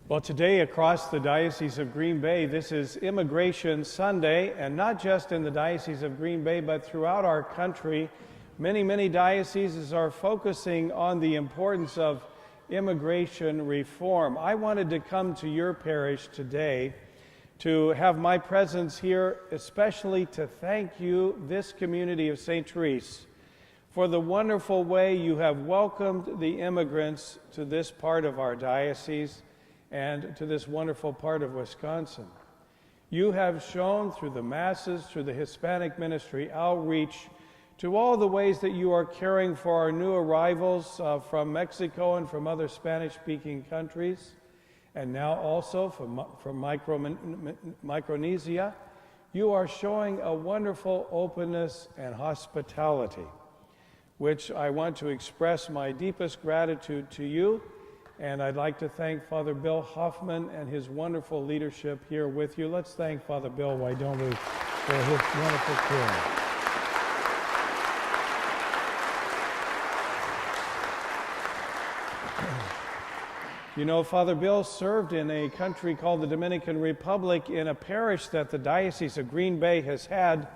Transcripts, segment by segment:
Well, today across the Diocese of Green Bay, this is Immigration Sunday, and not just in the Diocese of Green Bay, but throughout our country. Many dioceses are focusing on the importance of immigration reform. I wanted to come to your parish today to have my presence here, especially to thank you, this community of St. Therese, for the wonderful way you have welcomed the immigrants to this part of our diocese and to this wonderful part of Wisconsin. You have shown through the Masses, through the Hispanic ministry outreach, to all the ways that you are caring for our new arrivals from Mexico and from other Spanish-speaking countries, and now also from Micronesia. You are showing a wonderful openness and hospitality, which I want to express my deepest gratitude to you. And I'd like to thank Father Bill Hoffman and his wonderful leadership here with you. Let's thank Father Bill, why don't we, for his wonderful care. You know, Father Bill served in a country called the Dominican Republic in a parish that the Diocese of Green Bay has had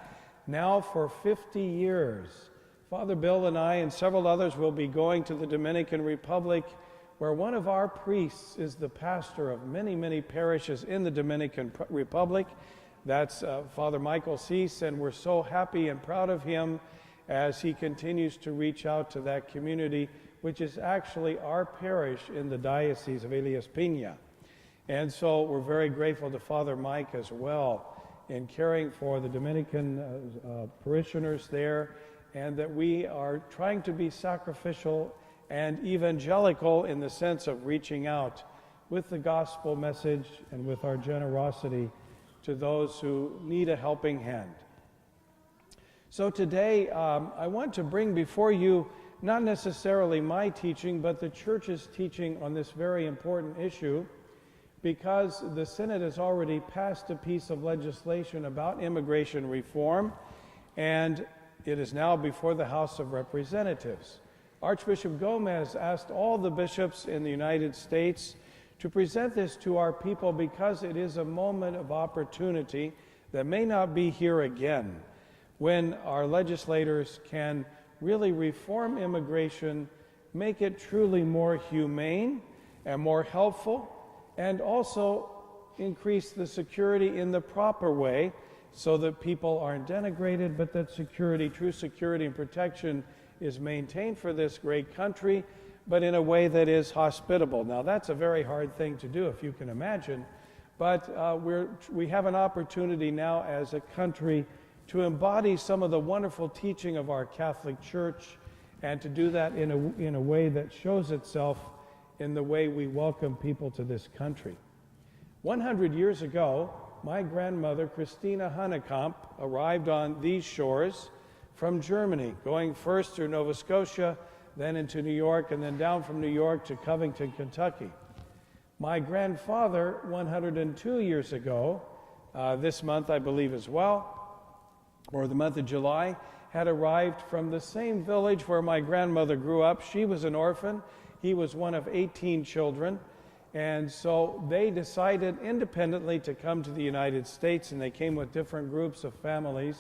now for 50 years. Father Bill and I and several others will be going to the Dominican Republic, where one of our priests is the pastor of many parishes in the Dominican Republic. That's Father Michael Cease, and we're so happy and proud of him as he continues to reach out to that community, which is actually our parish in the Diocese of Elias Piña. And so we're very grateful to Father Mike as well in caring for the Dominican parishioners there, and that we are trying to be sacrificial and evangelical in the sense of reaching out with the gospel message and with our generosity to those who need a helping hand. So today, I want to bring before you not necessarily my teaching, but the Church's teaching on this very important issue, because the Synod has already passed a piece of legislation about immigration reform, and it is now before the House of Representatives. Archbishop Gomez asked all the bishops in the United States to present this to our people because it is a moment of opportunity that may not be here again, when our legislators can really reform immigration, make it truly more humane and more helpful, and also increase the security in the proper way so that people aren't denigrated, but that security, true security and protection is maintained for this great country, but in a way that is hospitable. Now, that's a very hard thing to do, if you can imagine, but we have an opportunity now as a country to embody some of the wonderful teaching of our Catholic Church, and to do that in a way that shows itself in the way we welcome people to this country. 100 years ago, my grandmother, Christina Hanekamp, arrived on these shores from Germany, going first through Nova Scotia, then into New York, and then down from New York to Covington, Kentucky. My grandfather, 102 years ago, this month I believe as well, or the month of July, had arrived from the same village where my grandmother grew up. She was an orphan. He was one of 18 children. And so they decided independently to come to the United States, and they came with different groups of families.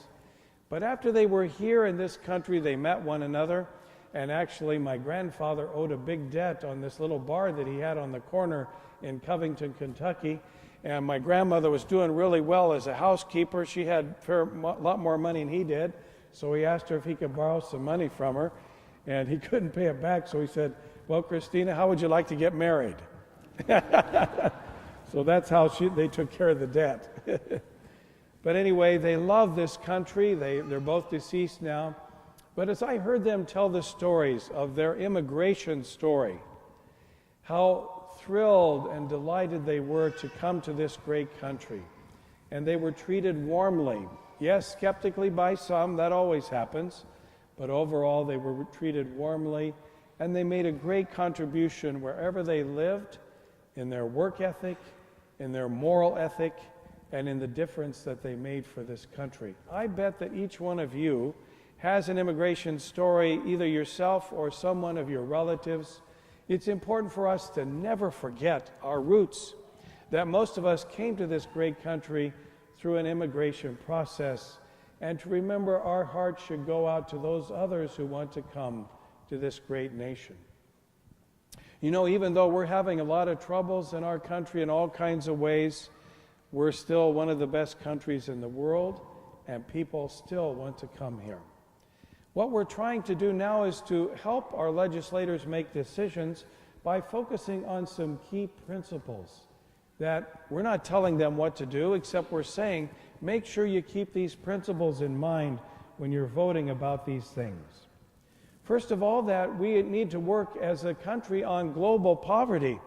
But after they were here in this country, they met one another, and actually my grandfather owed a big debt on this little bar that he had on the corner in Covington, Kentucky, and my grandmother was doing really well as a housekeeper. She had a lot more money than he did, so he asked her if he could borrow some money from her, and he couldn't pay it back, so he said, "Well, Christina, how would you like to get married?" So that's how they took care of the debt. But anyway, they love this country. They're both deceased now. But as I heard them tell the stories of their immigration story, how thrilled and delighted they were to come to this great country. And they were treated warmly. Yes, skeptically by some, that always happens. But overall, they were treated warmly. And they made a great contribution wherever they lived, in their work ethic, in their moral ethic, and in the difference that they made for this country. I bet that each one of you has an immigration story, either yourself or someone of your relatives. It's important for us to never forget our roots. that most of us came to this great country through an immigration process, and to remember our hearts should go out to those others who want to come to this great nation. You know, even though we're having a lot of troubles in our country in all kinds of ways, we're still one of the best countries in the world, and people still want to come here. What we're trying to do now is to help our legislators make decisions by focusing on some key principles that we're not telling them what to do, except we're saying, make sure you keep these principles in mind when you're voting about these things. First of all, that we need to work as a country on global poverty.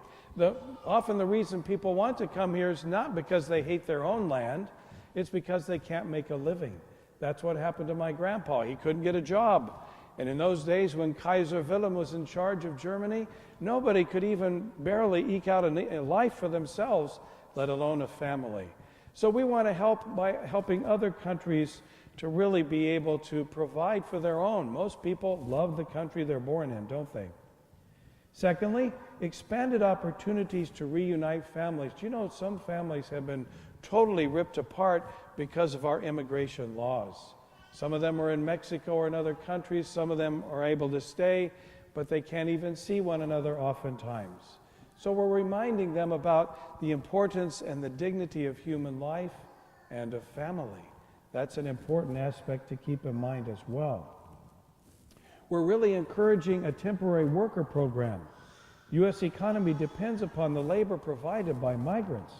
Often the reason people want to come here is not because they hate their own land, it's because they can't make a living. That's what happened to my grandpa. He couldn't get a job. And in those days when Kaiser Wilhelm was in charge of Germany, nobody could even barely eke out a life for themselves, let alone a family. So we want to help by helping other countries to really be able to provide for their own. Most people love the country they're born in, don't they? Secondly, expanded opportunities to reunite families. Do you know some families have been totally ripped apart because of our immigration laws? Some of them are in Mexico or in other countries. Some of them are able to stay, but they can't even see one another oftentimes. So we're reminding them about the importance and the dignity of human life and of family. That's an important aspect to keep in mind as well. We're really encouraging a temporary worker program. U.S. economy depends upon the labor provided by migrants.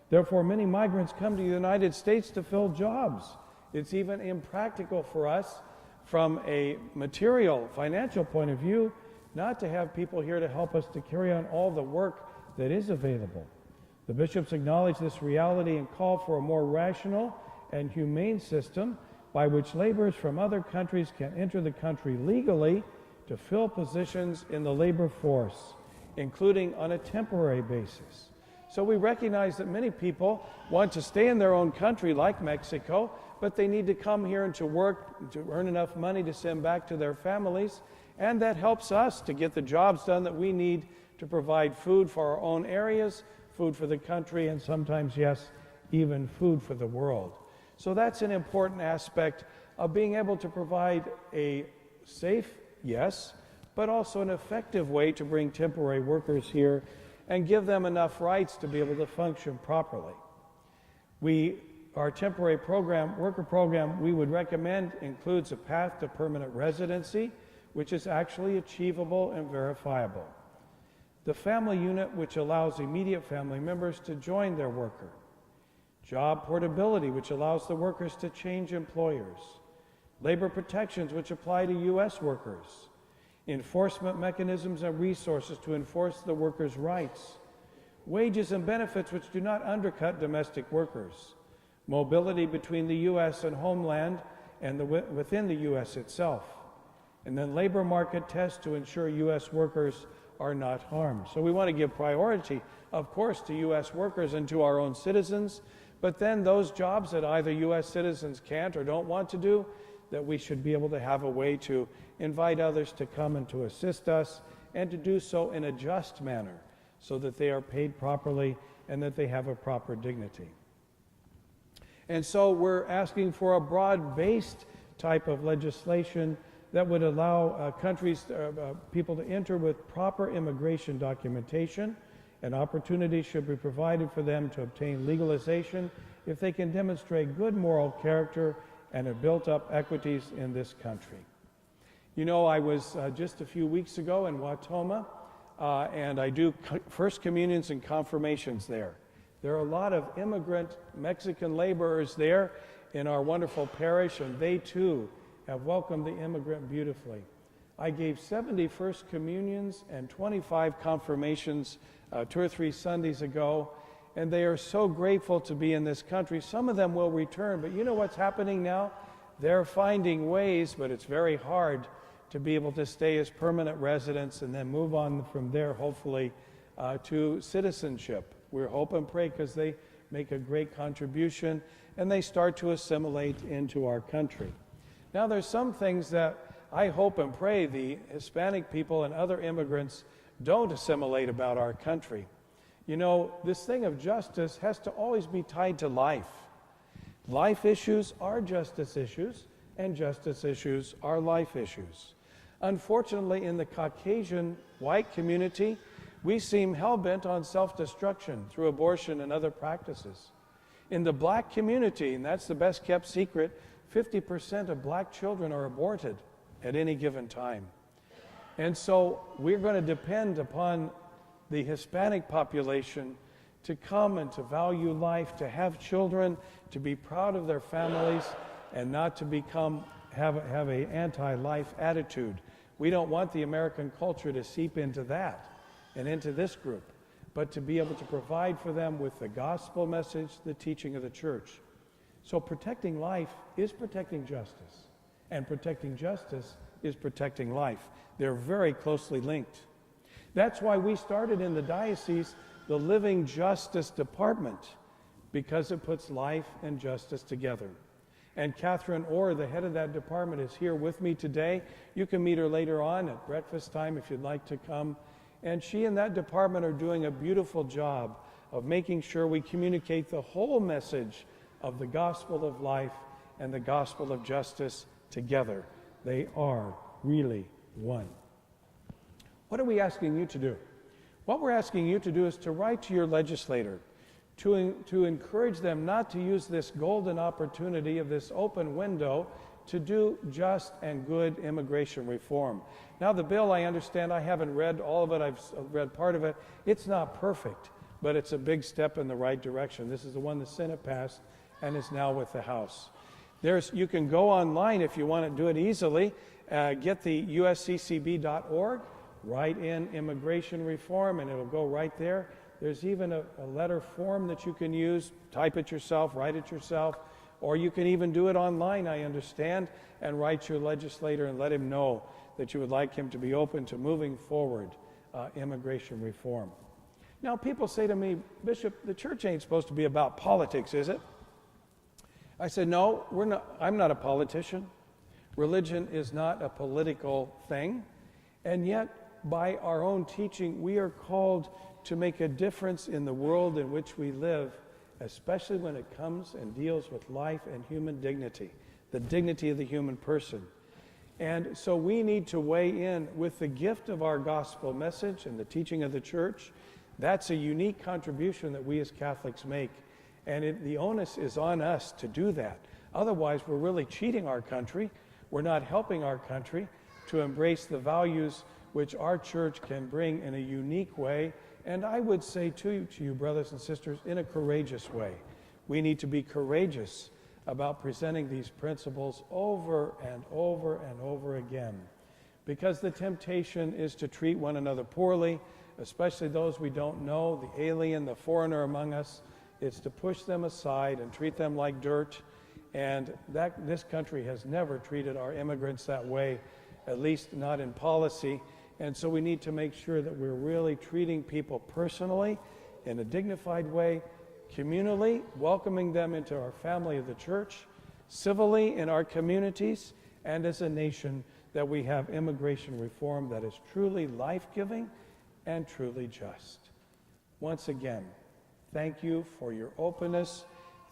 Therefore, many migrants come to the United States to fill jobs. It's even impractical for us from a material, financial point of view, not to have people here to help us to carry on all the work that is available. The bishops acknowledge this reality and call for a more rational and humane system by which laborers from other countries can enter the country legally to fill positions in the labor force, including on a temporary basis. So we recognize that many people want to stay in their own country, like Mexico, but they need to come here and to work, to earn enough money to send back to their families, and that helps us to get the jobs done that we need to provide food for our own areas, food for the country, and sometimes, yes, even food for the world. So that's an important aspect of being able to provide a safe, yes, but also an effective way to bring temporary workers here and give them enough rights to be able to function properly. Our temporary worker program, we would recommend includes a path to permanent residency, which is actually achievable and verifiable. The family unit, which allows immediate family members to join their worker. Job portability, which allows the workers to change employers. Labor protections, which apply to U.S. workers. Enforcement mechanisms and resources to enforce the workers' rights. Wages and benefits which do not undercut domestic workers. Mobility between the U.S. and homeland and within the U.S. itself. And then labor market tests to ensure U.S. workers are not harmed. So we want to give priority, of course, to U.S. workers and to our own citizens, but then those jobs that either U.S. citizens can't or don't want to do, that we should be able to have a way to invite others to come and to assist us, and to do so in a just manner, so that they are paid properly and that they have a proper dignity. And so we're asking for a broad-based type of legislation that would allow people to enter with proper immigration documentation, and opportunities should be provided for them to obtain legalization if they can demonstrate good moral character and have built up equities in this country. You know, I was just a few weeks ago in Watoma, and I do First Communions and confirmations there. There are a lot of immigrant Mexican laborers there in our wonderful parish, and they too have welcomed the immigrant beautifully. I gave 70 First Communions and 25 confirmations 2 or 3 Sundays ago, and they are so grateful to be in this country. Some of them will return, but you know what's happening now? They're finding ways, but it's very hard to be able to stay as permanent residents and then move on from there, hopefully, to citizenship. We hope and pray because they make a great contribution and they start to assimilate into our country. Now, there's some things that I hope and pray the Hispanic people and other immigrants don't assimilate about our country. You know, this thing of justice has to always be tied to life. Life issues are justice issues, and justice issues are life issues. Unfortunately, in the Caucasian white community, we seem hell-bent on self-destruction through abortion and other practices. In the black community, and that's the best-kept secret, 50% of black children are aborted at any given time. And so we're going to depend upon the Hispanic population to come and to value life, to have children, to be proud of their families, and not to have an anti-life attitude. We don't want the American culture to seep into that and into this group, but to be able to provide for them with the gospel message, the teaching of the church. So protecting life is protecting justice, and protecting justice is protecting life. They're very closely linked. That's why we started in the diocese the Living Justice Department, because it puts life and justice together. And Catherine Orr, the head of that department, is here with me today. You can meet her later on at breakfast time if you'd like to come. And she and that department are doing a beautiful job of making sure we communicate the whole message of the gospel of life and the gospel of justice together. They are really one. What are we asking you to do? What we're asking you to do is to write to your legislator, to encourage them not to use this golden opportunity of this open window to do just and good immigration reform. Now, the bill, I understand, I haven't read all of it, I've read part of it. It's not perfect, but it's a big step in the right direction. This is the one the Senate passed and is now with the House. You can go online if you want to do it easily, get the usccb.org, write in immigration reform, and it'll go right there. There's even a letter form that you can use, type it yourself, write it yourself, or you can even do it online, I understand, and write your legislator and let him know that you would like him to be open to moving forward immigration reform. Now, people say to me, Bishop, the church ain't supposed to be about politics, is it? I said, no, I'm not a politician. Religion is not a political thing, and yet by our own teaching, we are called to make a difference in the world in which we live, especially when it comes and deals with life and human dignity, the dignity of the human person. And so we need to weigh in with the gift of our gospel message and the teaching of the church. That's a unique contribution that we as Catholics make. And the onus is on us to do that. Otherwise, we're really cheating our country. We're not helping our country to embrace the values which our church can bring in a unique way, and I would say to you, brothers and sisters, in a courageous way. We need to be courageous about presenting these principles over and over and over again, because the temptation is to treat one another poorly, especially those we don't know, the alien, the foreigner among us. It's to push them aside and treat them like dirt, and this country has never treated our immigrants that way, at least not in policy. And so we need to make sure that we're really treating people personally in a dignified way, communally, welcoming them into our family of the church, civilly in our communities, and as a nation that we have immigration reform that is truly life-giving and truly just. Once again, thank you for your openness.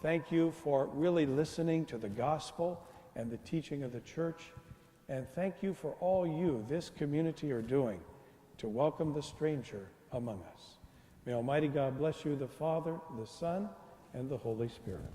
Thank you for really listening to the gospel and the teaching of the church. And thank you for all you, this community, are doing to welcome the stranger among us. May Almighty God bless you, the Father, the Son, and the Holy Spirit.